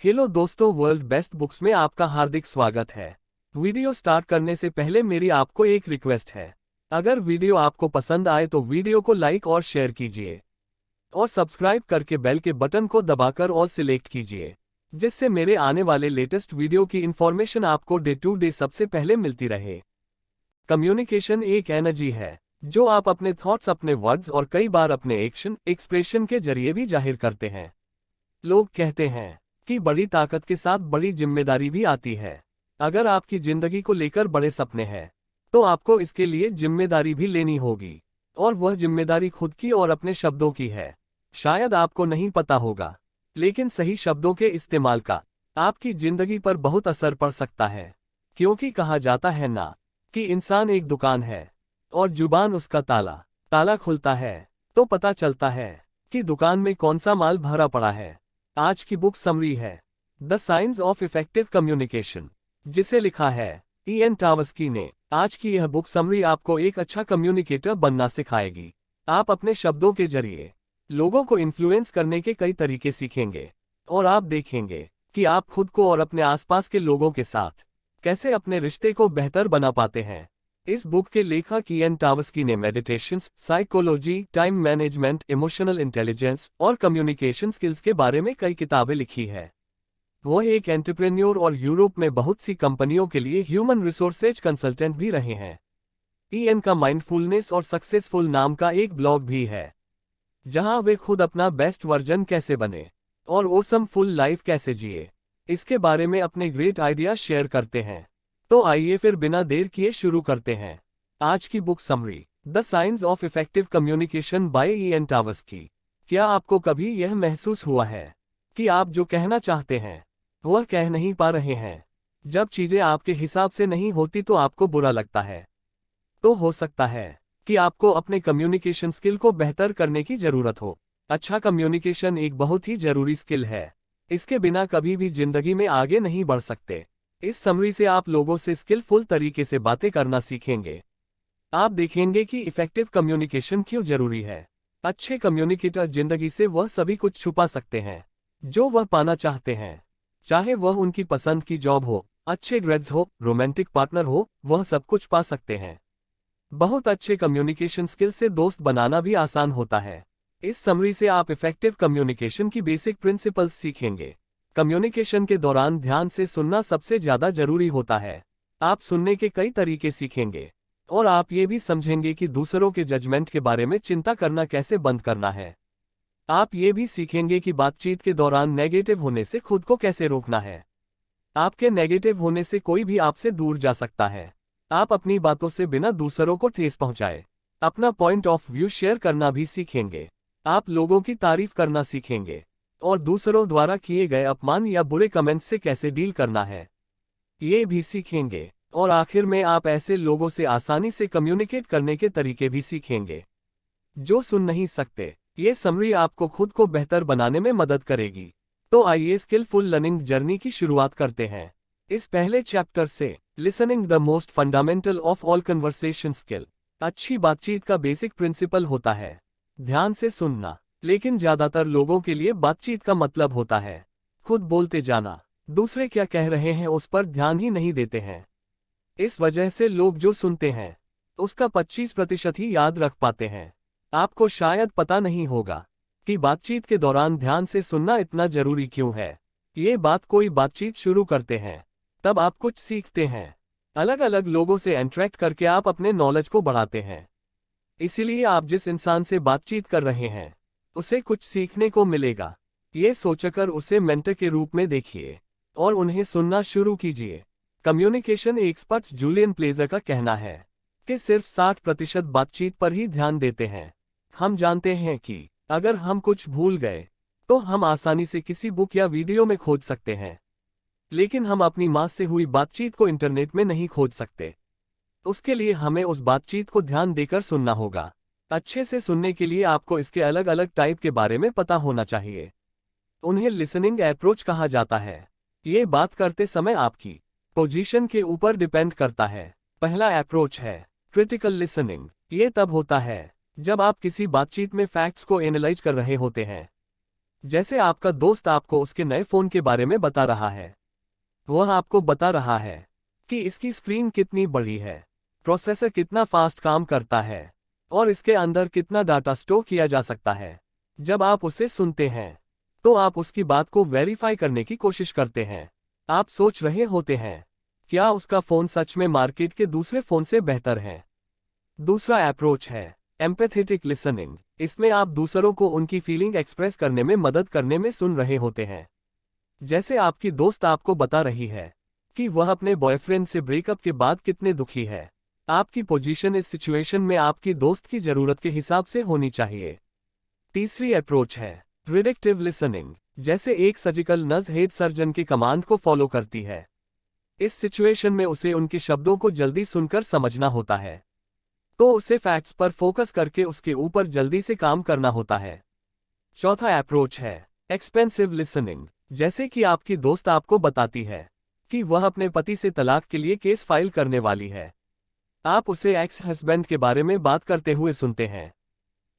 Hello दोस्तों, world best books में आपका हार्दिक स्वागत है। वीडियो स्टार्ट करने से पहले मेरी आपको एक रिक्वेस्ट है। अगर वीडियो आपको पसंद आए तो वीडियो को लाइक और शेयर कीजिए और सब्सक्राइब करके बेल के बटन को दबाकर ऑल सिलेक्ट कीजिए, जिससे मेरे आने वाले लेटेस्ट वीडियो की इंफॉर्मेशन आपको डे टू डे सबसे पहले मिलती रहे। कम्युनिकेशन एक एनर्जी है जो आप अपने थॉट्स, अपने वर्ड्स और कई बार अपने एक्सप्रेशन के जरिए भी जाहिर करते हैं। लोग कहते हैं कि बड़ी ताकत के साथ बड़ी जिम्मेदारी भी आती है। अगर आपकी जिंदगी को लेकर बड़े सपने हैं तो आपको इसके लिए जिम्मेदारी भी लेनी होगी, और वह जिम्मेदारी खुद की और अपने शब्दों की है। शायद आपको नहीं पता होगा, लेकिन सही शब्दों के इस्तेमाल का आपकी जिंदगी पर बहुत असर पड़ सकता है। क्योंकि कहा जाता है ना कि इंसान एक दुकान है और जुबान उसका ताला। ताला खुलता है तो पता चलता है कि दुकान में कौन सा माल भरा पड़ा है। आज की बुक समरी है the science of effective communication, जिसे लिखा है इयन टावर्स्की ने। आज की यह बुक समरी आपको एक अच्छा कम्युनिकेटर बनना सिखाएगी। आप अपने शब्दों के जरिए लोगों को इन्फ्लुएंस करने के कई तरीके सीखेंगे, और आप देखेंगे कि आप खुद को और अपने आसपास के लोगों के साथ कैसे अपने रिश्ते को बेहतर बना पाते हैं। इस बुक के लेखक इयन टावर्स्की ने meditations, psychology, time management, emotional intelligence और कम्युनिकेशन स्किल्स के बारे में कई किताबें लिखी है। वह एक एंटरप्रेन्योर और यूरोप में बहुत सी कंपनियों के लिए ह्यूमन रिसोर्सेज कंसल्टेंट भी रहे हैं। इयन का माइंडफुलनेस और सक्सेसफुल नाम का एक ब्लॉग भी है, जहां वे खुद अपना बेस्ट वर्जन कैसे बने और ओसम फुल लाइफ कैसे जिए, इसके बारे में अपने ग्रेट आइडियाज शेयर करते हैं। तो आइए फिर बिना देर किए शुरू करते हैं आज की book summary the science of effective communication by Ian Tversky. क्या आपको कभी यह महसूस हुआ है कि आप जो कहना चाहते हैं वह कह नहीं पा रहे हैं? जब चीजें आपके हिसाब से नहीं होती तो आपको बुरा लगता है। तो हो सकता है कि आपको अपने कम्युनिकेशन स्किल को बेहतर करने की जरूरत हो। अच्छा कम्युनिकेशन एक बहुत ही जरूरी स्किल है। इसके बिना कभी भी जिंदगी में आगे नहीं बढ़ सकते। इस समरी से आप लोगों से स्किलफुल तरीके से बातें करना सीखेंगे। आप देखेंगे कि इफेक्टिव कम्युनिकेशन क्यों जरूरी है। अच्छे कम्युनिकेटर जिंदगी से वह सभी कुछ छुपा सकते हैं जो वह पाना चाहते हैं, चाहे वह उनकी पसंद की जॉब हो, अच्छे ग्रेड्स हो, रोमांटिक पार्टनर हो, वह सब कुछ पा सकते हैं। बहुत अच्छे कम्युनिकेशन स्किल से दोस्त बनाना भी आसान होता है। इस समरी से आप इफेक्टिव कम्युनिकेशन की बेसिक प्रिंसिपल्स सीखेंगे। कम्युनिकेशन के दौरान ध्यान से सुनना सबसे ज्यादा जरूरी होता है। आप सुनने के कई तरीके सीखेंगे, और आप ये भी समझेंगे कि दूसरों के जजमेंट के बारे में चिंता करना कैसे बंद करना है। आप ये भी सीखेंगे कि बातचीत के दौरान नेगेटिव होने से खुद को कैसे रोकना है। आपके नेगेटिव होने से कोई भी आपसे दूर जा सकता है। आप अपनी बातों से बिना दूसरों को ठेस पहुंचाए अपना पॉइंट ऑफ व्यू शेयर करना भी सीखेंगे। आप लोगों की तारीफ करना सीखेंगे और दूसरों द्वारा किए गए अपमान या बुरे कमेंट्स से कैसे डील करना है, ये भी सीखेंगे। और आखिर में आप ऐसे लोगों से आसानी से कम्युनिकेट करने के तरीके भी सीखेंगे जो सुन नहीं सकते। ये समरी आपको खुद को बेहतर बनाने में मदद करेगी। तो आइए स्किलफुल लर्निंग जर्नी की शुरुआत करते हैं। इस पहले चैप्टर से listening the most fundamental of all conversation skill. अच्छी बातचीत का बेसिक प्रिंसिपल होता है ध्यान से सुनना, लेकिन ज्यादातर लोगों के लिए बातचीत का मतलब होता है खुद बोलते जाना। दूसरे क्या कह रहे हैं उस पर ध्यान ही नहीं देते हैं। इस वजह से लोग जो सुनते हैं उसका 25% ही याद रख पाते हैं। आपको शायद पता नहीं होगा कि बातचीत के दौरान ध्यान से सुनना इतना जरूरी क्यों है। ये बात कोई बातचीत शुरू करते हैं तब आप कुछ सीखते हैं। अलग अलग लोगों से इंटरेक्ट करके आप अपने नॉलेज को बढ़ाते हैं। इसीलिए आप जिस इंसान से बातचीत कर रहे हैं उसे कुछ सीखने को मिलेगा। ये सोचकर उसे मेंटर के रूप में देखिए और उन्हें सुनना शुरू कीजिए। कम्युनिकेशन एक्सपर्ट जूलियन प्लेजर का कहना है कि सिर्फ 60% बातचीत पर ही ध्यान देते हैं। हम जानते हैं कि अगर हम कुछ भूल गए तो हम आसानी से किसी बुक या वीडियो में खोज सकते हैं, लेकिन हम अपनी मां से हुई बातचीत को इंटरनेट में नहीं खोज सकते। उसके लिए हमें उस बातचीत को ध्यान देकर सुनना होगा। अच्छे से सुनने के लिए आपको इसके अलग अलग टाइप के बारे में पता होना चाहिए। उन्हें लिसनिंग अप्रोच कहा जाता है। ये बात करते समय आपकी पोजीशन के ऊपर डिपेंड करता है। पहला अप्रोच है क्रिटिकल लिसनिंग। ये तब होता है जब आप किसी बातचीत में फैक्ट्स को एनालाइज कर रहे होते हैं। जैसे आपका दोस्त आपको उसके नए फोन के बारे में बता रहा है। वह आपको बता रहा है कि इसकी स्क्रीन कितनी बड़ी है, प्रोसेसर कितना फास्ट काम करता है और इसके अंदर कितना डाटा स्टोर किया जा सकता है। जब आप उसे सुनते हैं तो आप उसकी बात को वेरीफाई करने की कोशिश करते हैं। आप सोच रहे होते हैं, क्या उसका फोन सच में मार्केट के दूसरे फोन से बेहतर है। दूसरा अप्रोच है एम्पैथेटिक लिसनिंग। इसमें आप दूसरों को उनकी फीलिंग एक्सप्रेस करने में मदद करने में सुन रहे होते हैं। जैसे आपकी दोस्त आपको बता रही है कि वह अपने बॉयफ्रेंड से ब्रेकअप के बाद कितने दुखी है। आपकी पोजीशन इस सिचुएशन में आपकी दोस्त की जरूरत के हिसाब से होनी चाहिए। तीसरी अप्रोच है रिडक्टिव लिसनिंग। जैसे एक सर्जिकल नर्स हेड सर्जन की कमांड को फॉलो करती है। इस सिचुएशन में उसे उनके शब्दों को जल्दी सुनकर समझना होता है, तो उसे फैक्ट्स पर फोकस करके उसके ऊपर जल्दी से काम करना होता है। चौथा अप्रोच है एक्सपेंसिव लिसनिंग। जैसे कि आपकी दोस्त आपको बताती है कि वह अपने पति से तलाक के लिए केस फाइल करने वाली है। आप उसे एक्स हस्बैंड के बारे में बात करते हुए सुनते हैं।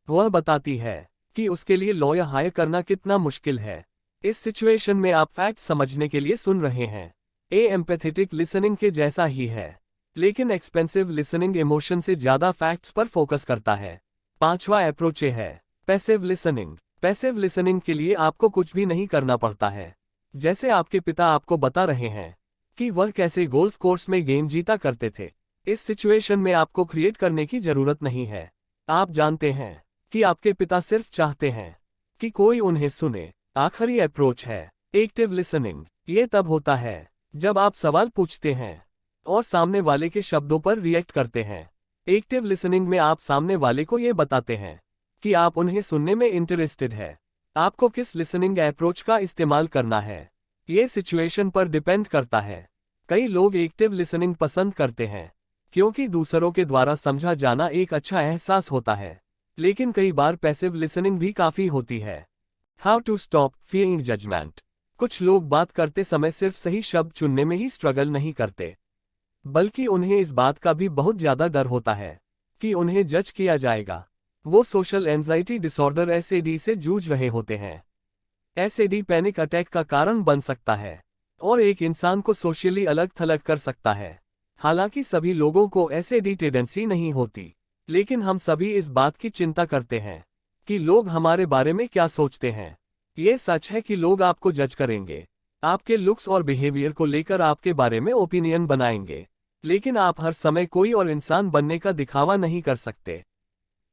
वह बताती है कि उसके लिए लॉयर हायर करना कितना मुश्किल है। इस सिचुएशन में आप फैक्ट समझने के लिए सुन रहे हैं। एम्पैथेटिक लिसनिंग के जैसा ही है, लेकिन एक्सपेंसिव लिसनिंग इमोशन से ज्यादा फैक्ट्स पर फोकस करता है। पांचवा अप्रोच है पैसिव लिसनिंग। पैसिव लिसनिंग के लिए आपको कुछ भी नहीं करना पड़ता है। जैसे आपके पिता आपको बता रहे हैं कि वह कैसे गोल्फ कोर्स में गेम जीता करते थे। इस सिचुएशन में आपको क्रिएट करने की जरूरत नहीं है। आप जानते हैं कि आपके पिता सिर्फ चाहते हैं कि कोई उन्हें सुने। आखिरी अप्रोच है एक्टिव लिसनिंग। ये तब होता है जब आप सवाल पूछते हैं और सामने वाले के शब्दों पर रिएक्ट करते हैं। एक्टिव लिसनिंग में आप सामने वाले को ये बताते हैं कि आप उन्हें सुनने में इंटरेस्टेड है। आपको किस लिसनिंग अप्रोच का इस्तेमाल करना है, ये सिचुएशन पर डिपेंड करता है। कई लोग एक्टिव लिसनिंग पसंद करते हैं क्योंकि दूसरों के द्वारा समझा जाना एक अच्छा एहसास होता है, लेकिन कई बार पैसिव लिसनिंग भी काफी होती है। How to stop fearing judgement. कुछ लोग बात करते समय सिर्फ सही शब्द चुनने में ही स्ट्रगल नहीं करते, बल्कि उन्हें इस बात का भी बहुत ज्यादा डर होता है कि उन्हें जज किया जाएगा। वो सोशल एंजाइटी डिसऑर्डर एसएडी से जूझ रहे होते हैं। एसएडी पैनिक अटैक का कारण बन सकता है और एक इंसान को सोशली अलग थलग कर सकता है। हालांकि सभी लोगों को एसएडी टेंडेंसी नहीं होती, लेकिन हम सभी इस बात की चिंता करते हैं कि लोग हमारे बारे में क्या सोचते हैं। ये सच है कि लोग आपको जज करेंगे, आपके लुक्स और बिहेवियर को लेकर आपके बारे में ओपिनियन बनाएंगे, लेकिन आप हर समय कोई और इंसान बनने का दिखावा नहीं कर सकते।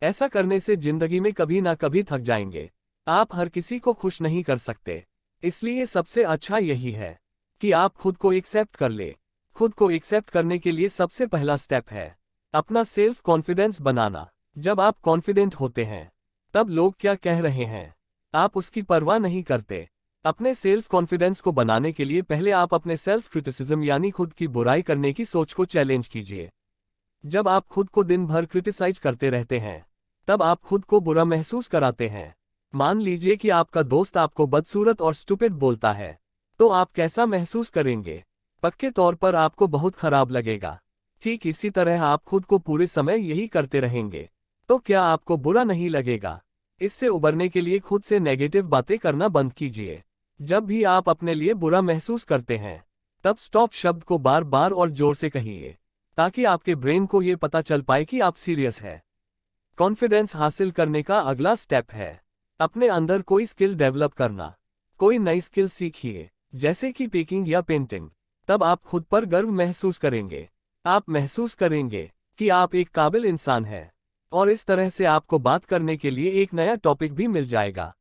ऐसा करने से जिंदगी में कभी ना कभी थक जाएंगे। आप हर किसी को खुश नहीं कर सकते, इसलिए सबसे अच्छा यही है कि आप खुद को एक्सेप्ट कर ले। खुद को एक्सेप्ट करने के लिए सबसे पहला स्टेप है अपना सेल्फ कॉन्फिडेंस बनाना। जब आप कॉन्फिडेंट होते हैं तब लोग क्या कह रहे हैं आप उसकी परवाह नहीं करते। अपने सेल्फ कॉन्फिडेंस को बनाने के लिए पहले आप अपने सेल्फ क्रिटिसिज्म यानी खुद की बुराई करने की सोच को चैलेंज कीजिए। जब आप खुद को दिन भर क्रिटिसाइज करते रहते हैं तब आप खुद को बुरा महसूस कराते हैं। मान लीजिए कि आपका दोस्त आपको बदसूरत और स्टूपिड बोलता है, तो आप कैसा महसूस करेंगे? पक्के तौर पर आपको बहुत खराब लगेगा। ठीक इसी तरह आप खुद को पूरे समय यही करते रहेंगे तो क्या आपको बुरा नहीं लगेगा? इससे उबरने के लिए खुद से नेगेटिव बातें करना बंद कीजिए। जब भी आप अपने लिए बुरा महसूस करते हैं तब स्टॉप शब्द को बार बार और जोर से कहिए, ताकि आपके ब्रेन को ये पता चल पाए कि आप सीरियस है। कॉन्फिडेंस हासिल करने का अगला स्टेप है अपने अंदर कोई स्किल डेवलप करना। कोई नई स्किल सीखिए, जैसे कि बेकिंग या पेंटिंग। तब आप खुद पर गर्व महसूस करेंगे। आप महसूस करेंगे कि आप एक काबिल इंसान हैं, और इस तरह से आपको बात करने के लिए एक नया टॉपिक भी मिल जाएगा।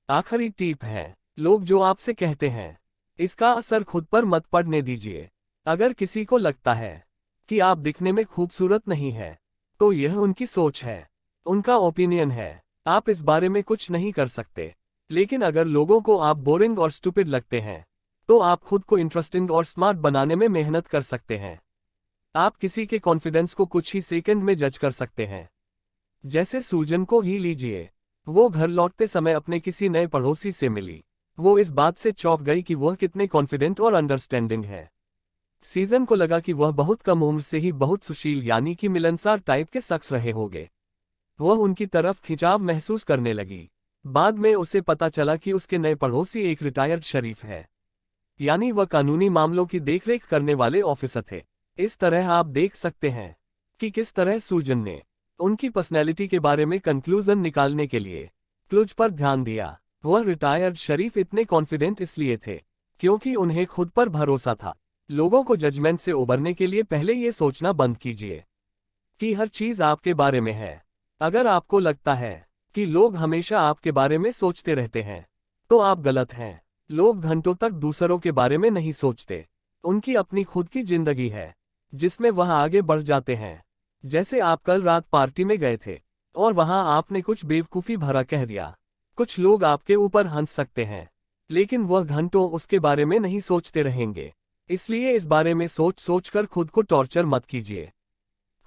आखिरी टिप है, लोग जो आपसे कहते हैं इसका असर खुद पर मत पड़ने दीजिए। अगर किसी को लगता है कि आप दिखने में खूबसूरत नहीं है, तो यह उनकी सोच है, उनका ओपिनियन है। आप इस बारे में कुछ नहीं कर सकते। लेकिन अगर लोगों को आप बोरिंग और स्टूपिड लगते हैं, तो आप खुद को इंटरेस्टिंग और स्मार्ट बनाने में मेहनत कर सकते हैं। आप किसी के कॉन्फिडेंस को कुछ ही सेकंड में जज कर सकते हैं। जैसे सूजन को ही लीजिए, वो घर लौटते समय अपने किसी नए पड़ोसी से मिली। वो इस बात से चौंक गई कि वह कितने कॉन्फिडेंट और अंडरस्टैंडिंग है। सीजन को लगा कि वह बहुत कम उम्र से ही बहुत सुशील यानी कि मिलनसार टाइप के शख्स रहे होंगे। वह उनकी तरफ खिंचाव महसूस करने लगी। बाद में उसे पता चला कि उसके नए पड़ोसी एक रिटायर्ड शरीफ है, यानी वह कानूनी मामलों की देखरेख करने वाले ऑफिसर थे। इस तरह आप देख सकते हैं कि किस तरह सूजन ने उनकी पर्सनैलिटी के बारे में कंक्लूजन निकालने के लिए क्लूज पर ध्यान दिया। वह रिटायर्ड शरीफ इतने कॉन्फिडेंट इसलिए थे क्योंकि उन्हें खुद पर भरोसा था। लोगों को जजमेंट से उबरने के लिए पहले ये सोचना बंद कीजिए कि हर चीज आपके बारे में है। अगर आपको लगता है कि लोग हमेशा आपके बारे में सोचते रहते हैं, तो आप गलत हैं। लोग घंटों तक दूसरों के बारे में नहीं सोचते। उनकी अपनी खुद की जिंदगी है जिसमें वह आगे बढ़ जाते हैं। जैसे आप कल रात पार्टी में गए थे और वहां आपने कुछ बेवकूफ़ी भरा कह दिया। कुछ लोग आपके ऊपर हंस सकते हैं, लेकिन वह घंटों उसके बारे में नहीं सोचते रहेंगे। इसलिए इस बारे में सोच सोचकर खुद को टॉर्चर मत कीजिए।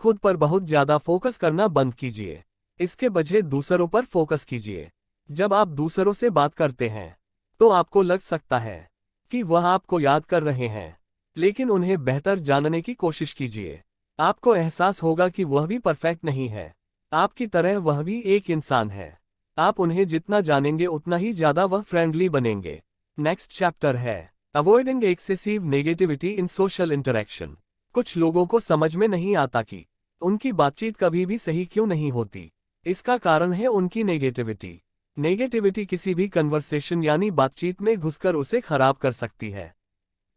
खुद पर बहुत ज्यादा फोकस करना बंद कीजिए। इसके बजाय दूसरों पर फोकस कीजिए। जब आप दूसरों से बात करते हैं तो आपको लग सकता है कि वह आपको याद कर रहे हैं, लेकिन उन्हें बेहतर जानने की कोशिश कीजिए। आपको एहसास होगा कि वह भी परफेक्ट नहीं है। आपकी तरह वह भी एक इंसान है। आप उन्हें जितना जानेंगे उतना ही ज्यादा वह फ्रेंडली बनेंगे। नेक्स्ट चैप्टर है अवॉइडिंग एक्सेसिव नेगेटिविटी इन सोशल इंटरेक्शन। कुछ लोगों को समझ में नहीं आता कि उनकी बातचीत कभी भी सही क्यों नहीं होती। इसका कारण है उनकी नेगेटिविटी। नेगेटिविटी किसी भी कन्वर्सेशन यानी बातचीत में घुसकर उसे खराब कर सकती है।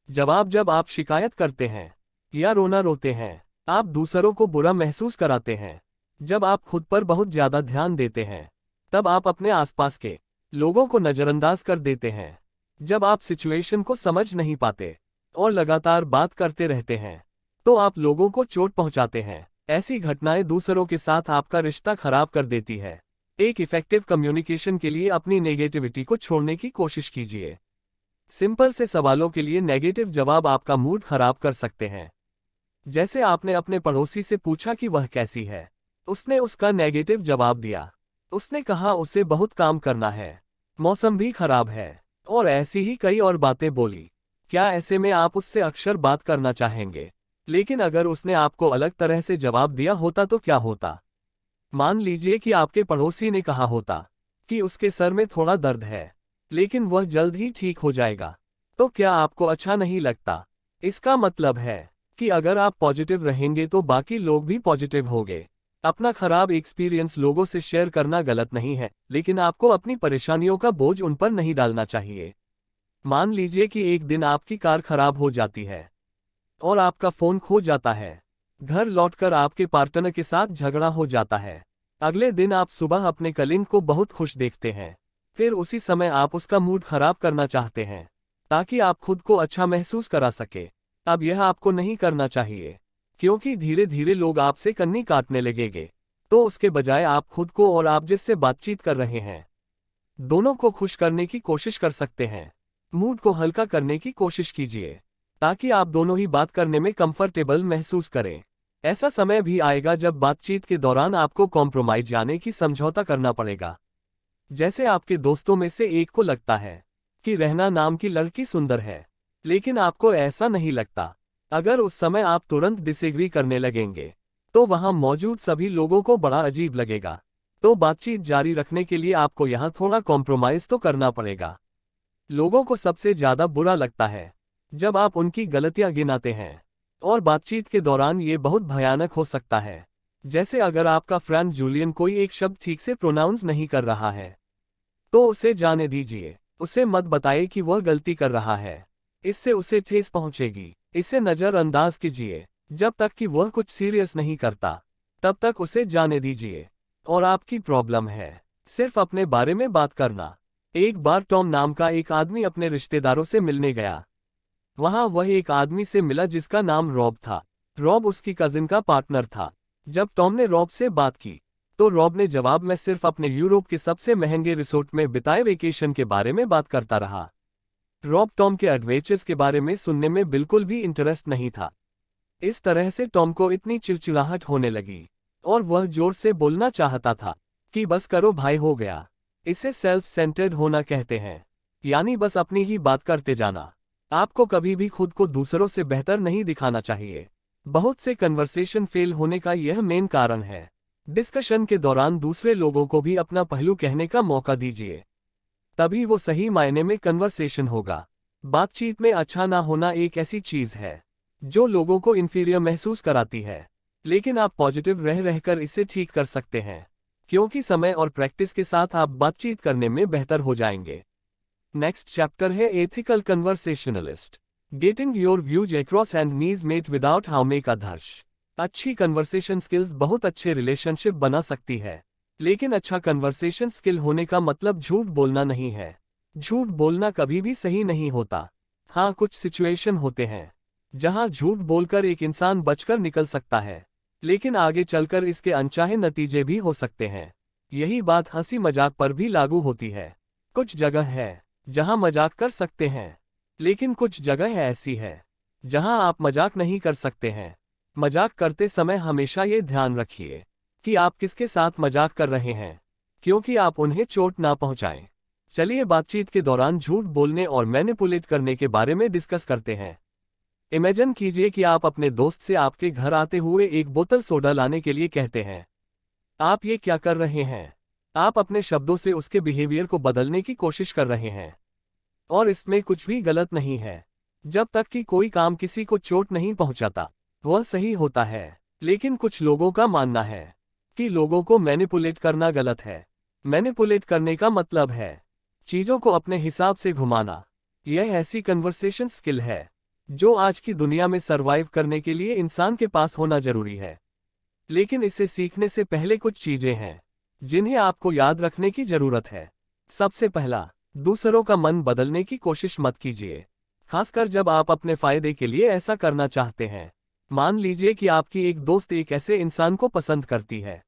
जब आप शिकायत करते हैं या रोना रोते हैं, आप दूसरों को बुरा महसूस कराते हैं। जब आप खुद पर बहुत ज्यादा ध्यान देते हैं, तब आप अपने आसपास के लोगों को नजरअंदाज कर देते हैं। जब आप सिचुएशन को समझ नहीं पाते और लगातार बात करते रहते हैं, तो आप लोगों को चोट पहुंचाते हैं। ऐसी घटनाएं दूसरों के साथ आपका रिश्ता खराब कर देती है। एक इफेक्टिव कम्युनिकेशन के लिए अपनी नेगेटिविटी को छोड़ने की कोशिश कीजिए। सिंपल से सवालों के लिए नेगेटिव जवाब आपका मूड खराब कर सकते हैं। जैसे आपने अपने पड़ोसी से पूछा कि वह कैसी है। उसने उसका नेगेटिव जवाब दिया। उसने कहा उसे बहुत काम करना है, मौसम भी खराब है, और ऐसी ही कई और बातें बोली। क्या ऐसे में आप उससे अक्सर बात करना चाहेंगे? लेकिन अगर उसने आपको अलग तरह से जवाब दिया होता तो क्या होता? मान लीजिए कि आपके पड़ोसी ने कहा होता कि उसके सर में थोड़ा दर्द है, लेकिन वह जल्द ही ठीक हो जाएगा। तो क्या आपको अच्छा नहीं लगता? इसका मतलब है कि अगर आप पॉजिटिव रहेंगे तो बाकी लोग भी पॉजिटिव होंगे। अपना खराब एक्सपीरियंस लोगों से शेयर करना गलत नहीं है, लेकिन आपको अपनी परेशानियों का बोझ उन पर नहीं डालना चाहिए। मान लीजिए कि एक दिन आपकी कार खराब हो जाती है और आपका फोन खो जाता है। घर लौटकर आपके पार्टनर के साथ झगड़ा हो जाता है। अगले दिन आप सुबह अपने कलीग को बहुत खुश देखते हैं। फिर उसी समय आप उसका मूड खराब करना चाहते हैं ताकि आप खुद को अच्छा महसूस करा सके। अब यह आपको नहीं करना चाहिए, क्योंकि धीरे धीरे लोग आपसे कन्नी काटने लगेंगे। तो उसके बजाय आप खुद को और आप जिससे बातचीत कर रहे हैं, दोनों को खुश करने की कोशिश कर सकते हैं। मूड को हल्का करने की कोशिश कीजिए ताकि आप दोनों ही बात करने में कंफर्टेबल महसूस करें। ऐसा समय भी आएगा जब बातचीत के दौरान आपको कॉम्प्रोमाइज जाने की समझौता करना पड़ेगा। जैसे आपके दोस्तों में से एक को लगता है कि रहना नाम की लड़की सुंदर है, लेकिन आपको ऐसा नहीं लगता। अगर उस समय आप तुरंत डिसएग्री करने लगेंगे, तो वहां मौजूद सभी लोगों को बड़ा अजीब लगेगा। तो बातचीत जारी रखने के लिए आपको यहां थोड़ा कॉम्प्रोमाइज तो करना पड़ेगा। लोगों को सबसे ज्यादा बुरा लगता है जब आप उनकी गलतियां गिनाते हैं, और बातचीत के दौरान ये बहुत भयानक हो सकता है। जैसे अगर आपका फ्रेंड जूलियन कोई एक शब्द ठीक से प्रोनाउंस नहीं कर रहा है, तो उसे जाने दीजिए। उसे मत बताइए कि वह गलती कर रहा है, इससे उसे ठेस पहुंचेगी। इसे नजरअंदाज कीजिए। जब तक कि वह कुछ सीरियस नहीं करता, तब तक उसे जाने दीजिए। और आपकी प्रॉब्लम है सिर्फ अपने बारे में बात करना। एक बार टॉम नाम का एक आदमी अपने रिश्तेदारों से मिलने गया। वहां वह एक आदमी से मिला जिसका नाम रॉब था। रॉब उसकी कजिन का पार्टनर था। जब टॉम ने रॉब से बात की, तो रॉब ने जवाब में सिर्फ अपने यूरोप के सबसे महंगे रिसोर्ट में बिताए वेकेशन के बारे में बात करता रहा। रॉब टॉम के एडवेंचर्स के बारे में सुनने में बिल्कुल भी इंटरेस्ट नहीं था। इस तरह से टॉम को इतनी चिड़चिड़ाहट होने लगी और वह जोर से बोलना चाहता था कि बस करो भाई, हो गया। इसे सेल्फ सेंटर्ड होना कहते हैं, यानी बस अपनी ही बात करते जाना। आपको कभी भी खुद को दूसरों से बेहतर नहीं दिखाना चाहिए। बहुत से कन्वर्सेशन फेल होने का यह मेन कारण है। डिस्कशन के दौरान दूसरे लोगों को भी अपना पहलू कहने का मौका दीजिए, तभी वो सही मायने में कन्वर्सेशन होगा। बातचीत में अच्छा ना होना एक ऐसी चीज है जो लोगों को इंफीरियर महसूस कराती है, लेकिन आप पॉजिटिव रह रहकर इसे ठीक कर सकते हैं, क्योंकि समय और प्रैक्टिस के साथ आप बातचीत करने में बेहतर हो जाएंगे। नेक्स्ट चैप्टर है ethical conversationalist, getting your views across and needs met without how make others. अच्छी कन्वर्सेशन स्किल्स बहुत अच्छे रिलेशनशिप बना सकती है, लेकिन अच्छा कन्वर्सेशन स्किल होने का मतलब झूठ बोलना नहीं है। झूठ बोलना कभी भी सही नहीं होता। हाँ, कुछ सिचुएशन होते हैं जहां झूठ बोलकर एक इंसान बचकर निकल सकता है, लेकिन आगे चलकर इसके अनचाहे नतीजे भी हो सकते हैं। यही बात हंसी मजाक पर भी लागू होती है। कुछ जगह है जहां मजाक कर सकते हैं, लेकिन कुछ जगह ऐसी है जहां आप मजाक नहीं कर सकते हैं। मजाक करते समय हमेशा ये ध्यान रखिए कि आप किसके साथ मजाक कर रहे हैं, क्योंकि आप उन्हें चोट ना पहुंचाएं। चलिए बातचीत के दौरान झूठ बोलने और मैनिपुलेट करने के बारे में डिस्कस करते हैं। इमेजिन कीजिए कि आप अपने दोस्त से आपके घर आते हुए एक बोतल सोडा लाने के लिए कहते हैं। आप ये क्या कर रहे हैं? आप अपने शब्दों से उसके बिहेवियर को बदलने की कोशिश कर रहे हैं, और इसमें कुछ भी गलत नहीं है। जब तक कि कोई काम किसी को चोट नहीं पहुंचाता, वह सही होता है। लेकिन कुछ लोगों का मानना है कि लोगों को मैनिपुलेट करना गलत है। मैनिपुलेट करने का मतलब है चीजों को अपने हिसाब से घुमाना। यह ऐसी कन्वर्सेशन स्किल है जो आज की दुनिया में सरवाइव करने के लिए इंसान के पास होना जरूरी है। लेकिन इसे सीखने से पहले कुछ चीजें हैं जिन्हें आपको याद रखने की जरूरत है। सबसे पहला, दूसरों का मन बदलने की कोशिश मत कीजिए, खासकर जब आप अपने फायदे के लिए ऐसा करना चाहते हैं। मान लीजिए कि आपकी एक दोस्त एक ऐसे इंसान को पसंद करती है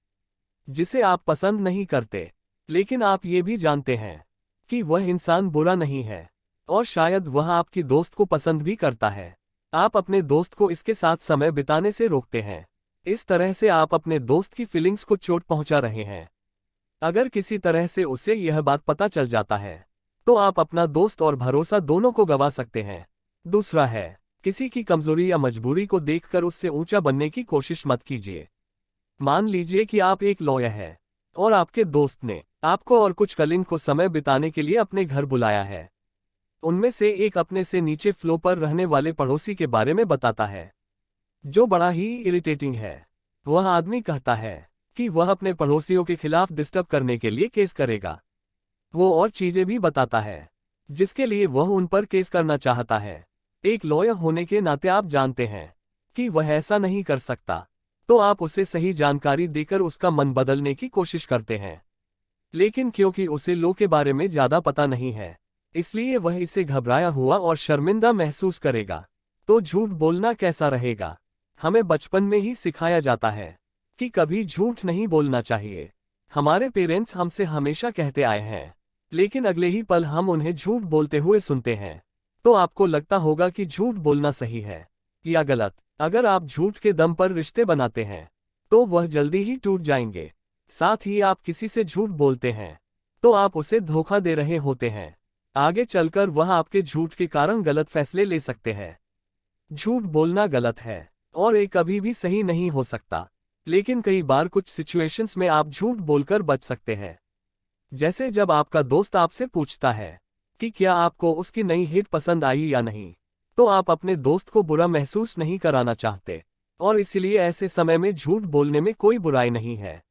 जिसे आप पसंद नहीं करते, लेकिन आप ये भी जानते हैं कि वह इंसान बुरा नहीं है, और शायद वह आपकी दोस्त को पसंद भी करता है। आप अपने दोस्त को इसके साथ समय बिताने से रोकते हैं। इस तरह से आप अपने दोस्त की फीलिंग्स को चोट पहुंचा रहे हैं। अगर किसी तरह से उसे यह बात पता चल जाता है, तो आप अपना दोस्त और भरोसा दोनों को गंवा सकते हैं। दूसरा है, किसी की कमजोरी या मजबूरी को देखकर उससे ऊंचा बनने की कोशिश मत कीजिए। मान लीजिए कि आप एक लॉयर हैं और आपके दोस्त ने आपको और कुछ कलीग को समय बिताने के लिए अपने घर बुलाया है। उनमें से एक अपने से नीचे फ्लोर पर रहने वाले पड़ोसी के बारे में बताता है, जो बड़ा ही इरिटेटिंग है। वह आदमी कहता है कि वह अपने पड़ोसियों के खिलाफ डिस्टर्ब करने के लिए केस करेगा। वो और चीजें भी बताता है जिसके लिए वह उन पर केस करना चाहता है। एक लॉयर होने के नाते आप जानते हैं कि वह ऐसा नहीं कर सकता, तो आप उसे सही जानकारी देकर उसका मन बदलने की कोशिश करते हैं। लेकिन क्योंकि उसे लॉ के बारे में ज्यादा पता नहीं है, इसलिए वह इसे घबराया हुआ और शर्मिंदा महसूस करेगा। तो झूठ बोलना कैसा रहेगा? हमें बचपन में ही सिखाया जाता है कि कभी झूठ नहीं बोलना चाहिए। हमारे पेरेंट्स हमसे हमेशा कहते आए हैं, लेकिन अगले ही पल हम उन्हें झूठ बोलते हुए सुनते हैं। तो आपको लगता होगा कि झूठ बोलना सही है या गलत। अगर आप झूठ के दम पर रिश्ते बनाते हैं, तो वह जल्दी ही टूट जाएंगे। साथ ही आप किसी से झूठ बोलते हैं, तो आप उसे धोखा दे रहे होते हैं। आगे चलकर वह आपके झूठ के कारण गलत फैसले ले सकते हैं। झूठ बोलना गलत है और ये कभी भी सही नहीं हो सकता, लेकिन कई बार कुछ सिचुएशंस में आप झूठ बोलकर बच सकते हैं। जैसे जब आपका दोस्त आपसे पूछता है कि क्या आपको उसकी नई हिट पसंद आई या नहीं, तो आप अपने दोस्त को बुरा महसूस नहीं कराना चाहते, और इसलिए ऐसे समय में झूठ बोलने में कोई बुराई नहीं है।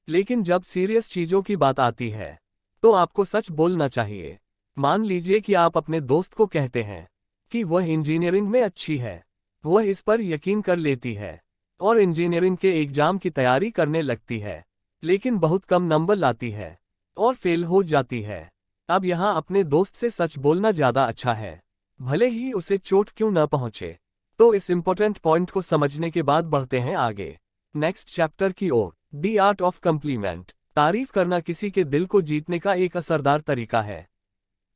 लेकिन जब सीरियस चीजों की बात आती है, तो आपको सच बोलना चाहिए। मान लीजिए कि आप अपने दोस्त को कहते हैं कि वह इंजीनियरिंग में अच्छी है। वह इस पर यकीन कर लेती है और इंजीनियरिंग के एग्जाम की तैयारी करने लगती है, लेकिन बहुत कम नंबर लाती है और फेल हो जाती है। अब यहाँ अपने दोस्त से सच बोलना ज्यादा अच्छा है, भले ही उसे चोट क्यों न पहुंचे। तो इस इंपॉर्टेंट पॉइंट को समझने के बाद बढ़ते हैं आगे नेक्स्ट चैप्टर की ओर। The art of compliment. तारीफ करना किसी के दिल को जीतने का एक असरदार तरीका है।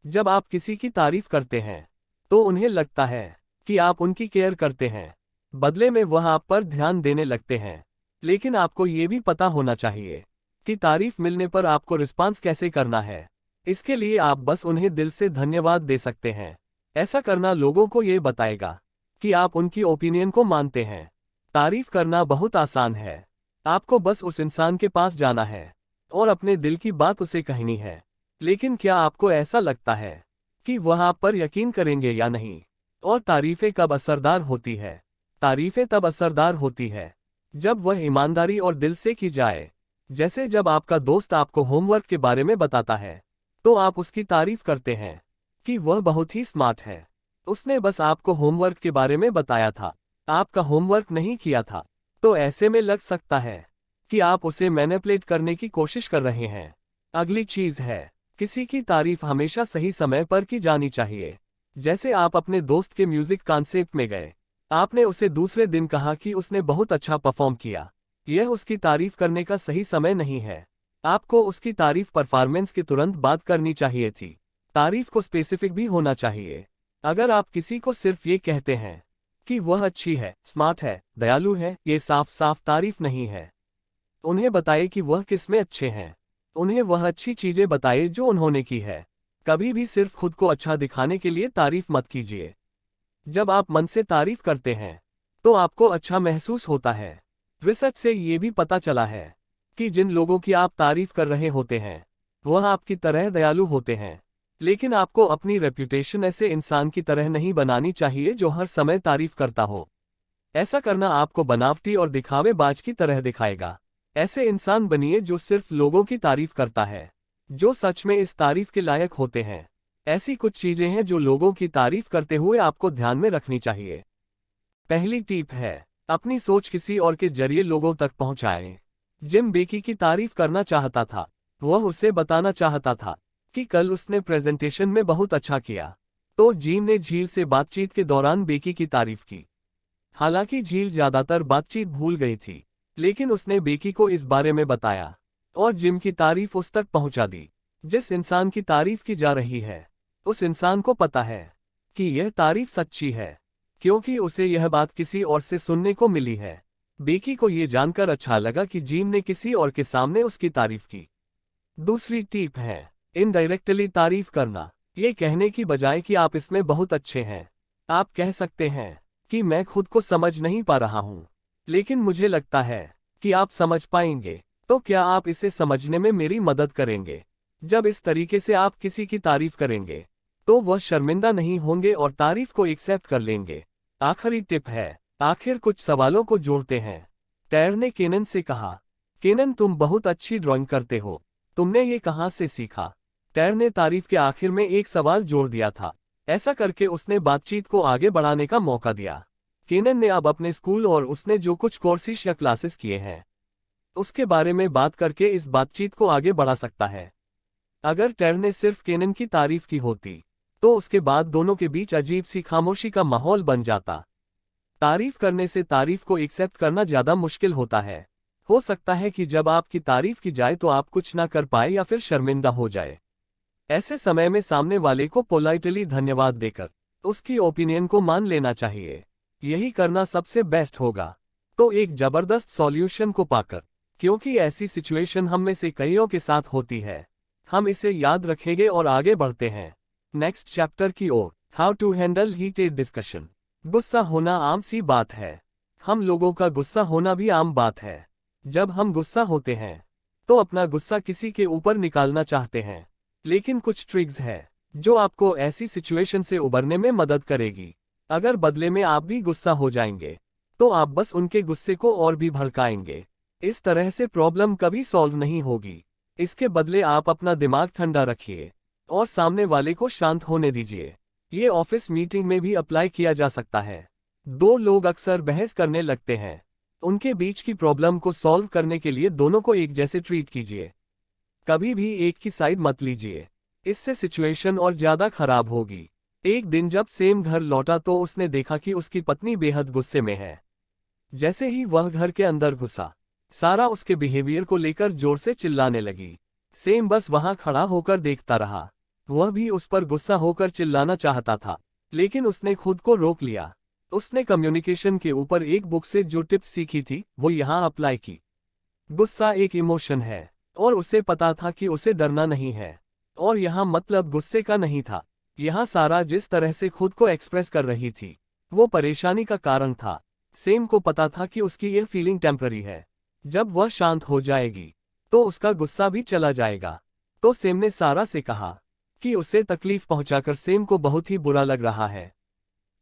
जब आप किसी की तारीफ करते हैं, तो उन्हें लगता है कि आप उनकी केयर करते हैं। बदले में वह आप पर ध्यान देने लगते हैं। लेकिन आपको ये भी पता होना चाहिए कि तारीफ मिलने पर आपको रिस्पॉन्स कैसे करना है। इसके लिए आप बस उन्हें दिल से धन्यवाद दे सकते हैं। ऐसा करना लोगों को ये बताएगा कि आप उनकी ओपिनियन को मानते हैं। तारीफ करना बहुत आसान है, आपको बस उस इंसान के पास जाना है और अपने दिल की बात उसे कहनी है। लेकिन क्या आपको ऐसा लगता है कि वह आप पर यकीन करेंगे या नहीं? और तारीफें कब असरदार होती है? तारीफें तब असरदार होती है जब वह ईमानदारी और दिल से की जाए। जैसे जब आपका दोस्त आपको होमवर्क के बारे में बताता है, तो आप उसकी तारीफ करते हैं कि वह बहुत ही स्मार्ट है। उसने बस आपको होमवर्क के बारे में बताया था, आपका होमवर्क नहीं किया था। तो ऐसे में लग सकता है कि आप उसे मैनिपुलेट करने की कोशिश कर रहे हैं। अगली चीज है, किसी की तारीफ हमेशा सही समय पर की जानी चाहिए। जैसे आप अपने दोस्त के म्यूजिक कॉन्सर्ट में गए, आपने उसे दूसरे दिन कहा कि उसने बहुत अच्छा परफॉर्म किया। यह उसकी तारीफ करने का सही समय नहीं है। आपको उसकी तारीफ परफॉर्मेंस के तुरंत बाद करनी चाहिए थी। तारीफ को स्पेसिफिक भी होना चाहिए। अगर आप किसी को सिर्फ ये कहते हैं कि वह अच्छी है, स्मार्ट है, दयालु है, ये साफ साफ तारीफ नहीं है। उन्हें बताइए कि वह किस में अच्छे हैं। उन्हें वह अच्छी चीजें बताइए जो उन्होंने की है। कभी भी सिर्फ खुद को अच्छा दिखाने के लिए तारीफ मत कीजिए। जब आप मन से तारीफ करते हैं तो आपको अच्छा महसूस होता है। रिसर्च से ये भी पता चला है कि जिन लोगों की आप तारीफ कर रहे होते हैं वह आपकी तरह दयालु होते हैं। लेकिन आपको अपनी रेप्यूटेशन ऐसे इंसान की तरह नहीं बनानी चाहिए जो हर समय तारीफ करता हो। ऐसा करना आपको बनावटी और दिखावेबाज की तरह दिखाएगा। ऐसे इंसान बनिए जो सिर्फ लोगों की तारीफ करता है, जो सच में इस तारीफ के लायक होते हैं। ऐसी कुछ चीजें हैं जो लोगों की तारीफ करते हुए आपको ध्यान में रखनी चाहिए। पहली टिप है, अपनी सोच किसी और के जरिए लोगों तक पहुंचाएं। जिम बेकी की तारीफ करना चाहता था। वह उसे बताना चाहता था कि कल उसने प्रेजेंटेशन में बहुत अच्छा किया। तो जिम ने झील से बातचीत के दौरान बेकी की तारीफ की। हालांकि झील ज्यादातर बातचीत भूल गई थी, लेकिन उसने बेकी को इस बारे में बताया और जिम की तारीफ उस तक पहुंचा दी। जिस इंसान की तारीफ की जा रही है, उस इंसान को पता है कि यह तारीफ सच्ची है, क्योंकि उसे यह बात किसी और से सुनने को मिली है। बेकी को यह जानकर अच्छा लगा कि जिम ने किसी और के सामने उसकी तारीफ की। दूसरी टिप है, इनडायरेक्टली तारीफ करना। ये कहने की बजाय कि आप इसमें बहुत अच्छे हैं, आप कह सकते हैं कि मैं खुद को समझ नहीं पा रहा हूं, लेकिन मुझे लगता है कि आप समझ पाएंगे। तो क्या आप इसे समझने में मेरी मदद करेंगे? जब इस तरीके से आप किसी की तारीफ करेंगे तो वह शर्मिंदा नहीं होंगे और तारीफ को एक्सेप्ट कर लेंगे। आखिरी टिप है, आखिर कुछ सवालों को जोड़ते हैं। टैर ने केनन से कहा, केनन तुम बहुत अच्छी ड्राइंग करते हो, तुमने ये कहाँ से सीखा? टैर ने तारीफ के आखिर में एक सवाल जोड़ दिया था। ऐसा करके उसने बातचीत को आगे बढ़ाने का मौका दिया। केनन ने अब अपने स्कूल और उसने जो कुछ कोर्सेज या क्लासेस किए हैं उसके बारे में बात करके इस बातचीत को आगे बढ़ा सकता है। अगर टैर ने सिर्फ केनन की तारीफ की होती तो उसके बाद दोनों के बीच अजीब सी खामोशी का माहौल बन जाता। तारीफ करने से तारीफ को एक्सेप्ट करना ज्यादा मुश्किल होता है। हो सकता है कि जब आपकी तारीफ की जाए तो आप कुछ ना कर पाए या फिर शर्मिंदा हो जाए। ऐसे समय में सामने वाले को पोलाइटली धन्यवाद देकर उसकी ओपिनियन को मान लेना चाहिए। यही करना सबसे बेस्ट होगा। तो एक जबरदस्त सॉल्यूशन को पाकर, क्योंकि ऐसी सिचुएशन हम में से कईयों के साथ होती है, हम इसे याद रखेंगे और आगे बढ़ते हैं नेक्स्ट चैप्टर की ओर। How to handle heated discussion. गुस्सा होना आम सी बात है। हम लोगों का गुस्सा होना भी आम बात है। जब हम गुस्सा होते हैं तो अपना गुस्सा किसी के ऊपर निकालना चाहते हैं, लेकिन कुछ ट्रिक्स है जो आपको ऐसी सिचुएशन से उबरने में मदद करेगी। अगर बदले में आप भी गुस्सा हो जाएंगे तो आप बस उनके गुस्से को और भी भड़काएंगे। इस तरह से प्रॉब्लम कभी सॉल्व नहीं होगी। इसके बदले आप अपना दिमाग ठंडा रखिए और सामने वाले को शांत होने दीजिए। ये ऑफिस मीटिंग में भी अप्लाई किया जा सकता है। दो लोग अक्सर बहस करने लगते हैं। उनके बीच की प्रॉब्लम को सॉल्व करने के लिए दोनों को एक जैसे ट्रीट कीजिए। कभी भी एक की साइड मत लीजिए, इससे सिचुएशन और ज्यादा खराब होगी। एक दिन जब सेम घर लौटा तो उसने देखा कि उसकी पत्नी बेहद गुस्से में है। जैसे ही वह घर के अंदर घुसा, सारा उसके बिहेवियर को लेकर जोर से चिल्लाने लगी। सेम बस वहां खड़ा होकर देखता रहा। वह भी उस पर गुस्सा होकर चिल्लाना चाहता था, लेकिन उसने खुद को रोक लिया। उसने कम्युनिकेशन के ऊपर एक बुक से जो टिप्स सीखी थी वो यहाँ अप्लाई की। गुस्सा एक इमोशन है और उसे पता था कि उसे डरना नहीं है। और यहाँ मतलब गुस्से का नहीं था। यहाँ सारा जिस तरह से खुद को एक्सप्रेस कर रही थी वो परेशानी का कारण था। सेम को पता था कि उसकी यह फीलिंग टेम्पररी है। जब वह शांत हो जाएगी तो उसका गुस्सा भी चला जाएगा। तो सैम ने सारा से कहा कि उसे तकलीफ पहुंचाकर सैम को बहुत ही बुरा लग रहा है।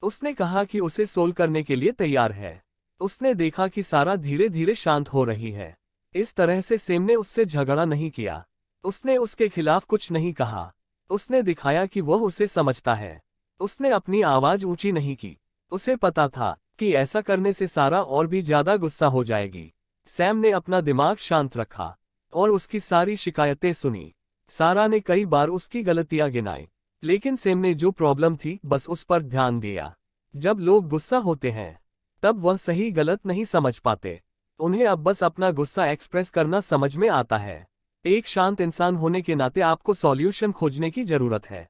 उसने कहा कि उसे सोल्व करने के लिए तैयार है। उसने देखा कि सारा धीरे धीरे शांत हो रही है। इस तरह से सैम ने उससे झगड़ा नहीं किया। उसने उसके खिलाफ कुछ नहीं कहा। उसने दिखाया कि वह उसे समझता है। उसने अपनी आवाज ऊंची नहीं की। उसे पता था कि ऐसा करने से सारा और भी ज्यादा गुस्सा हो जाएगी। सैम ने अपना दिमाग शांत रखा और उसकी सारी शिकायतें सुनी। सारा ने कई बार उसकी गलतियां गिनाई, लेकिन सैम ने जो प्रॉब्लम थी बस उस पर ध्यान दिया। जब लोग गुस्सा होते हैं तब वह सही गलत नहीं समझ पाते। उन्हें अब बस अपना गुस्सा एक्सप्रेस करना समझ में आता है। एक शांत इंसान होने के नाते आपको सॉल्यूशन खोजने की जरूरत है।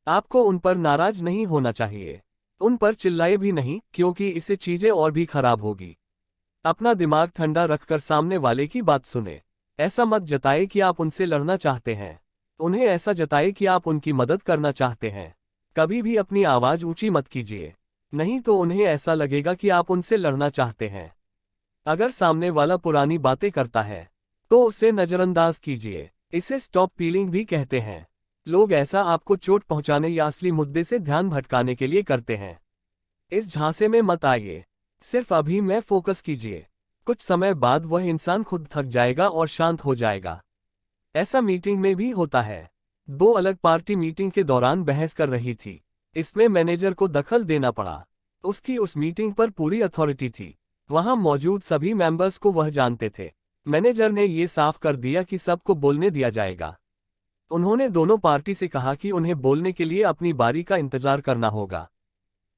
आपको उन पर नाराज नहीं होना चाहिए। उन पर चिल्लाए भी नहीं, क्योंकि इससे चीजें और भी खराब होगी। अपना दिमाग ठंडा रखकर सामने वाले की बात सुने। ऐसा मत जताए कि आप उनसे लड़ना चाहते हैं। उन्हें ऐसा जताए कि आप उनकी मदद करना चाहते हैं। कभी भी अपनी आवाज ऊंची मत कीजिए, नहीं तो उन्हें ऐसा लगेगा कि आप उनसे लड़ना चाहते हैं। अगर सामने वाला पुरानी बातें करता है तो उसे नजरअंदाज कीजिए। इसे स्टॉप पीलिंग भी कहते हैं। लोग ऐसा आपको चोट पहुंचाने या असली मुद्दे से ध्यान भटकाने के लिए करते हैं। इस झांसे में मत आइए। सिर्फ अभी में फोकस कीजिए। कुछ समय बाद वह इंसान खुद थक जाएगा और शांत हो जाएगा। ऐसा मीटिंग में भी होता है। दो अलग पार्टी मीटिंग के दौरान बहस कर रही थी। इसमें मैनेजर को दखल देना पड़ा। उसकी उस मीटिंग पर पूरी अथॉरिटी थी। वहां मौजूद सभी मेंबर्स को वह जानते थे। मैनेजर ने ये साफ कर दिया कि सबको बोलने दिया जाएगा। उन्होंने दोनों पार्टी से कहा कि उन्हें बोलने के लिए अपनी बारी का इंतजार करना होगा।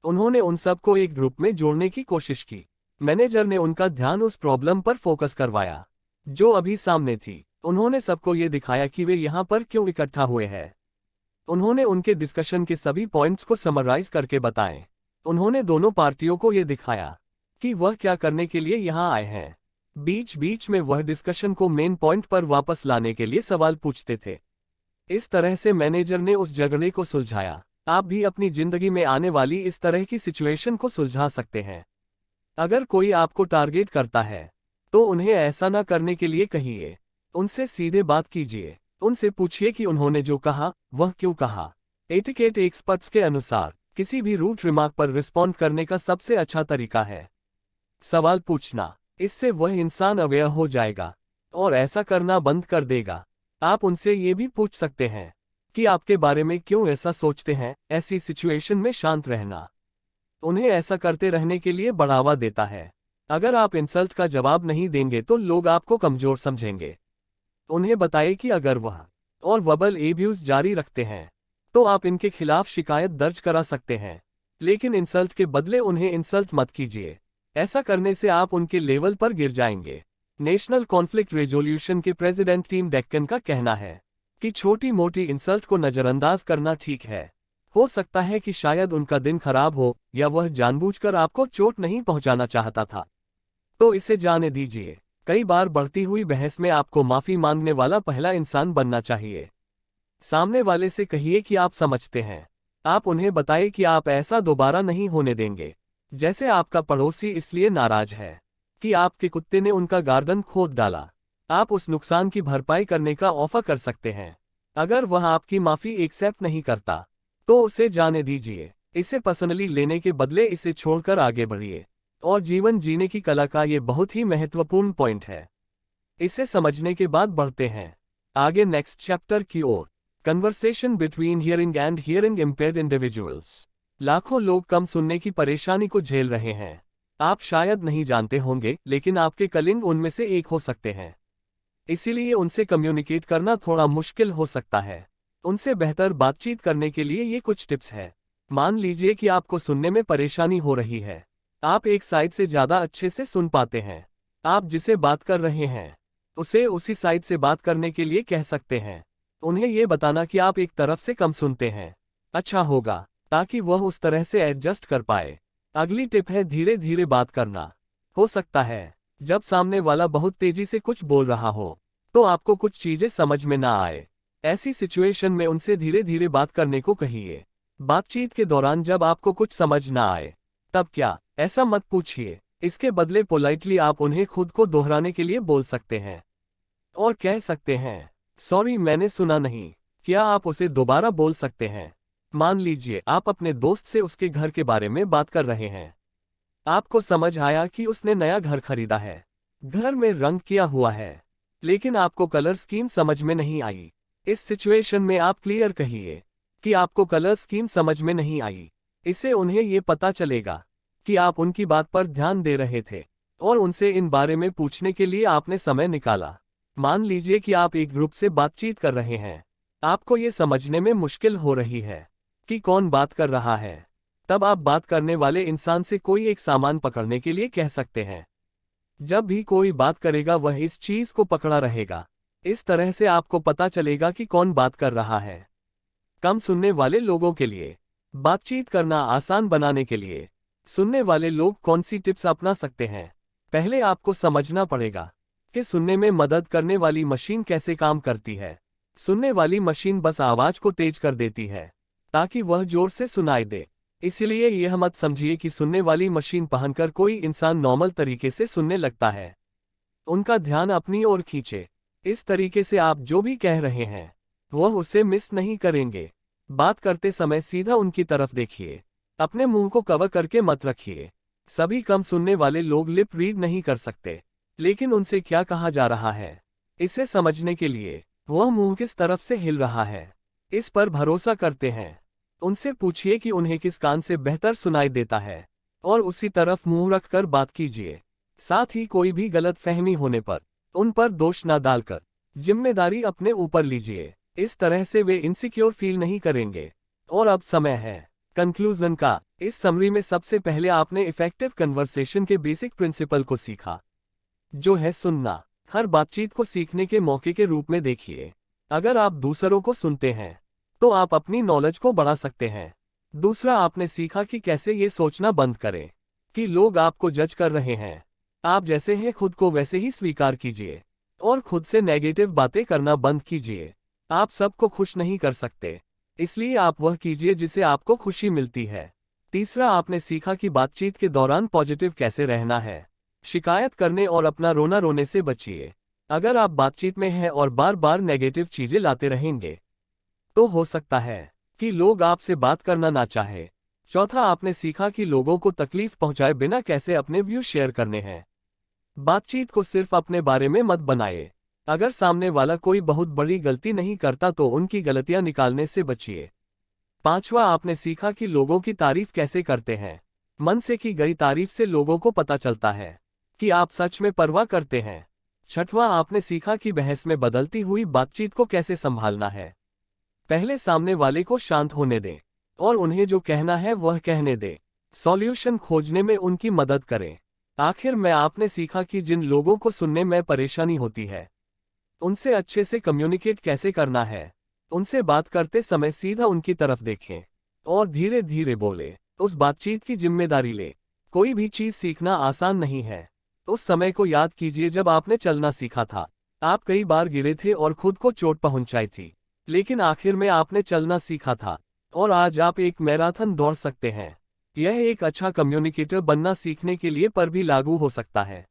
उन्होंने उन सबको एक ग्रुप में जोड़ने की कोशिश की। मैनेजर ने उनका ध्यान उस प्रॉब्लम पर फोकस करवाया जो अभी सामने थी। उन्होंने सबको ये दिखाया कि वे यहाँ पर क्यों इकट्ठा हुए हैं। उन्होंने उनके डिस्कशन के सभी पॉइंट्स को समराइज करके बताएं। उन्होंने दोनों पार्टियों को ये दिखाया कि वह क्या करने के लिए यहाँ आए हैं। बीच बीच में वह डिस्कशन को मेन पॉइंट पर वापस लाने के लिए सवाल पूछते थे। इस तरह से मैनेजर ने उस झगड़े को सुलझाया। आप भी अपनी जिंदगी में आने वाली इस तरह की सिचुएशन को सुलझा सकते हैं। अगर कोई आपको टारगेट करता है तो उन्हें ऐसा न करने के लिए कहिए। उनसे सीधे बात कीजिए। उनसे पूछिए कि उन्होंने जो कहा वह क्यों कहा। एटिकेट एक्सपर्ट्स के अनुसार किसी भी रूट रिमार्क पर रिस्पॉन्ड करने का सबसे अच्छा तरीका है सवाल पूछना। इससे वह इंसान अवेयर हो जाएगा और ऐसा करना बंद कर देगा। आप उनसे ये भी पूछ सकते हैं कि आपके बारे में क्यों ऐसा सोचते हैं। ऐसी सिचुएशन में शांत रहना उन्हें ऐसा करते रहने के लिए बढ़ावा देता है। अगर आप इंसल्ट का जवाब नहीं देंगे तो लोग आपको कमजोर समझेंगे। उन्हें बताएं कि अगर वह और वर्बल एब्यूज जारी रखते हैं तो आप इनके खिलाफ शिकायत दर्ज करा सकते हैं, लेकिन इंसल्ट के बदले उन्हें इंसल्ट मत कीजिए। ऐसा करने से आप उनके लेवल पर गिर जाएंगे। नेशनल कॉन्फ्लिक्ट रेजोल्यूशन के प्रेसिडेंट टीम डेक्कन का कहना है कि छोटी मोटी इंसल्ट को नजरअंदाज करना ठीक है। हो सकता है कि शायद उनका दिन खराब हो या वह जानबूझकर आपको चोट नहीं पहुंचाना चाहता था, तो इसे जाने दीजिए। कई बार बढ़ती हुई बहस में आपको माफी मांगने वाला पहला इंसान बनना चाहिए। सामने वाले से कहिए कि आप समझते हैं। आप उन्हें बताएं कि आप ऐसा दोबारा नहीं होने देंगे। जैसे आपका पड़ोसी इसलिए नाराज है कि आपके कुत्ते ने उनका गार्डन खोद डाला। आप उस नुकसान की भरपाई करने का ऑफर कर सकते हैं। अगर वह आपकी माफी एक्सेप्ट नहीं करता तो उसे जाने दीजिए। इसे पर्सनली लेने के बदले इसे छोड़कर आगे बढ़िए। और जीवन जीने की कला का ये बहुत ही महत्वपूर्ण पॉइंट है। इसे समझने के बाद बढ़ते हैं आगे नेक्स्ट चैप्टर की ओर। Conversation between hearing and hearing impaired individuals. लाखों लोग कम सुनने की परेशानी को झेल रहे हैं। आप शायद नहीं जानते होंगे, लेकिन आपके कलिंग उनमें से एक हो सकते हैं। इसीलिए उनसे कम्युनिकेट करना थोड़ा मुश्किल हो सकता है। उनसे बेहतर बातचीत करने के लिए ये कुछ टिप्स है। मान लीजिए कि आपको सुनने में परेशानी हो रही है। आप एक साइड से ज़्यादा अच्छे से सुन पाते हैं। आप जिसे बात कर रहे हैं उसे उसी साइड से बात करने के लिए कह सकते हैं। उन्हें यह बताना कि आप एक तरफ से कम सुनते हैं अच्छा होगा, ताकि वह उस तरह से एडजस्ट कर पाए। अगली टिप है धीरे धीरे बात करना। हो सकता है जब सामने वाला बहुत तेजी से कुछ बोल रहा हो तो आपको कुछ चीजें समझ में ना आए। ऐसी सिचुएशन में उनसे धीरे धीरे बात करने को कहिए। बातचीत के दौरान जब आपको कुछ समझ ना आए तब क्या ऐसा मत पूछिए इसके बदले पोलाइटली आप उन्हें खुद को दोहराने के लिए बोल सकते हैं और कह सकते हैं, सॉरी मैंने सुना नहीं, क्या आप उसे दोबारा बोल सकते हैं। मान लीजिए आप अपने दोस्त से उसके घर के बारे में बात कर रहे हैं। आपको समझ आया कि उसने नया घर खरीदा है, घर में रंग किया हुआ है, लेकिन आपको कलर स्कीम समझ में नहीं आई। इस सिचुएशन में आप क्लियर कहिए कि आपको कलर स्कीम समझ में नहीं आई। इससे उन्हें ये पता चलेगा कि आप उनकी बात पर ध्यान दे रहे थे और उनसे इन बारे में पूछने के लिए आपने समय निकाला। मान लीजिए कि आप एक ग्रुप से बातचीत कर रहे हैं, आपको ये समझने में मुश्किल हो रही है कि कौन बात कर रहा है। तब आप बात करने वाले इंसान से कोई एक सामान पकड़ने के लिए कह सकते हैं। जब भी कोई बात करेगा वह इस चीज को पकड़ा रहेगा। इस तरह से आपको पता चलेगा कि कौन बात कर रहा है। कम सुनने वाले लोगों के लिए बातचीत करना आसान बनाने के लिए सुनने वाले लोग कौन सी टिप्स अपना सकते हैं। पहले आपको समझना पड़ेगा कि सुनने में मदद करने वाली मशीन कैसे काम करती है। सुनने वाली मशीन बस आवाज को तेज कर देती है ताकि वह जोर से सुनाई दे। इसलिए यह मत समझिए कि सुनने वाली मशीन पहनकर कोई इंसान नॉर्मल तरीके से सुनने लगता है। उनका ध्यान अपनी ओर खींचे। इस तरीके से आप जो भी कह रहे हैं वह उसे मिस नहीं करेंगे। बात करते समय सीधा उनकी तरफ देखिए, अपने मुंह को कवर करके मत रखिए। सभी कम सुनने वाले लोग लिप रीड नहीं कर सकते, लेकिन उनसे क्या कहा जा रहा है इसे समझने के लिए वह मुंह किस तरफ से हिल रहा है, इस पर भरोसा करते हैं। उनसे पूछिए कि उन्हें किस कान से बेहतर सुनाई देता है और उसी तरफ मुंह रखकर बात कीजिए। साथ ही कोई भी गलत फहमी होने पर उन पर दोष न डालकर जिम्मेदारी अपने ऊपर लीजिए। इस तरह से वे इनसिक्योर फील नहीं करेंगे। और अब समय है कंक्लूजन का। इस समरी में सबसे पहले आपने इफेक्टिव कन्वर्सेशन के बेसिक प्रिंसिपल को सीखा, जो है सुनना। हर बातचीत को सीखने के मौके के रूप में देखिए। अगर आप दूसरों को सुनते हैं तो आप अपनी नॉलेज को बढ़ा सकते हैं। दूसरा, आपने सीखा कि कैसे ये सोचना बंद करें कि लोग आपको जज कर रहे हैं। आप जैसे हैं खुद को वैसे ही स्वीकार कीजिए और खुद से नेगेटिव बातें करना बंद कीजिए। आप सबको खुश नहीं कर सकते, इसलिए आप वह कीजिए जिसे आपको खुशी मिलती है। तीसरा, आपने सीखा कि बातचीत के दौरान पॉजिटिव कैसे रहना है। शिकायत करने और अपना रोना रोने से बचिए। अगर आप बातचीत में हैं और बार बार नेगेटिव चीजें लाते रहेंगे तो हो सकता है कि लोग आपसे बात करना ना चाहे। चौथा, आपने सीखा कि लोगों को तकलीफ पहुंचाए बिना कैसे अपने व्यू शेयर करने हैं। बातचीत को सिर्फ अपने बारे में मत बनाए। अगर सामने वाला कोई बहुत बड़ी गलती नहीं करता तो उनकी गलतियां निकालने से बचिए। पांचवा, आपने सीखा कि लोगों की तारीफ कैसे करते हैं। मन से की गई तारीफ से लोगों को पता चलता है कि आप सच में परवाह करते हैं। छठवां, आपने सीखा कि बहस में बदलती हुई बातचीत को कैसे संभालना है। पहले सामने वाले को शांत होने दें और उन्हें जो कहना है वह कहने दें। सॉल्यूशन खोजने में उनकी मदद करें। आखिर में आपने सीखा कि जिन लोगों को सुनने में परेशानी होती है उनसे अच्छे से कम्युनिकेट कैसे करना है। उनसे बात करते समय सीधा उनकी तरफ देखें और धीरे धीरे बोले। उस बातचीत की जिम्मेदारी ले। कोई भी चीज सीखना आसान नहीं है। उस समय को याद कीजिए जब आपने चलना सीखा था। आप कई बार गिरे थे और खुद को चोट पहुंचाई थी, लेकिन आखिर में आपने चलना सीखा था और आज आप एक मैराथन दौड़ सकते हैं। यह एक अच्छा कम्युनिकेटर बनना सीखने के लिए पर भी लागू हो सकता है।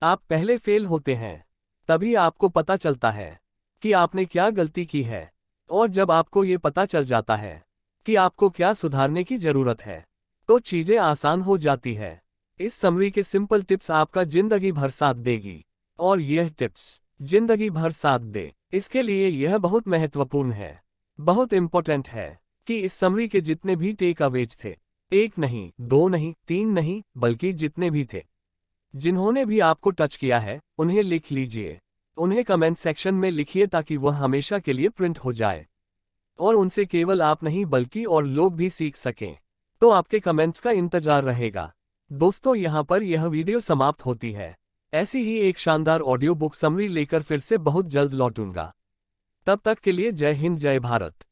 आप पहले फेल होते हैं, तभी आपको पता चलता है कि आपने क्या गलती की है, और जब आपको ये पता चल जाता है कि आपको क्या सुधारने की जरूरत है तो चीजें आसान हो जाती है। इस समरी के सिंपल टिप्स आपका जिंदगी भर साथ देगी, और यह टिप्स जिंदगी भर साथ दे इसके लिए यह बहुत महत्वपूर्ण है, बहुत इंपॉर्टेंट है कि इस समरी के जितने भी टेक अवेज थे, 1 नहीं, 2 नहीं, 3 नहीं, बल्कि जितने भी थे, जिन्होंने भी आपको टच किया है, उन्हें लिख लीजिए। उन्हें कमेंट सेक्शन में लिखिए ताकि वह हमेशा के लिए प्रिंट हो जाए और उनसे केवल आप नहीं बल्कि और लोग भी सीख सकें। तो आपके कमेंट्स का इंतजार रहेगा। दोस्तों, यहाँ पर यह वीडियो समाप्त होती है। ऐसी ही एक शानदार ऑडियो बुक समरी लेकर फिर से बहुत जल्द लौटूंगा। तब तक के लिए जय हिंद, जय भारत।